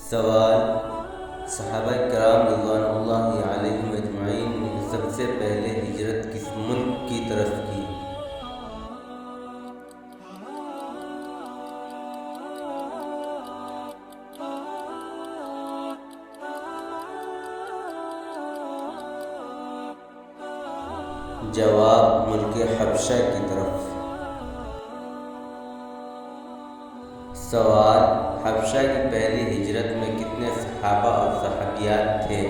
سوال: صحابہ کرام رضوان اللہ علیہم اجمعین نے سب سے پہلے ہجرت کس ملک کی طرف کی؟ جواب: ملک حبشہ کی طرف۔ سوال: حبشہ کی پہلی ہجرت میں کتنے صحابہ اور صحابیات تھے؟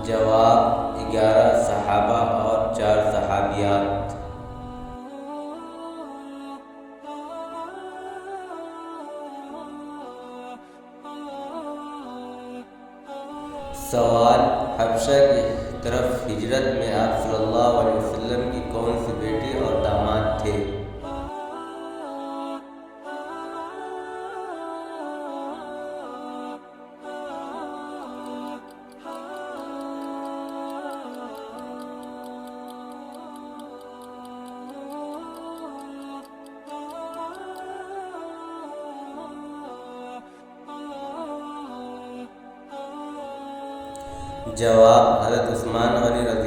جواب: 11 صحابہ اور 4 صحابیات۔ سوال: حبشہ کی طرف ہجرت میں آپ صلی اللہ علیہ وسلم کی کون سی بیٹی اور داماد تھے؟ جواب: حضرت عثمان غنی رضی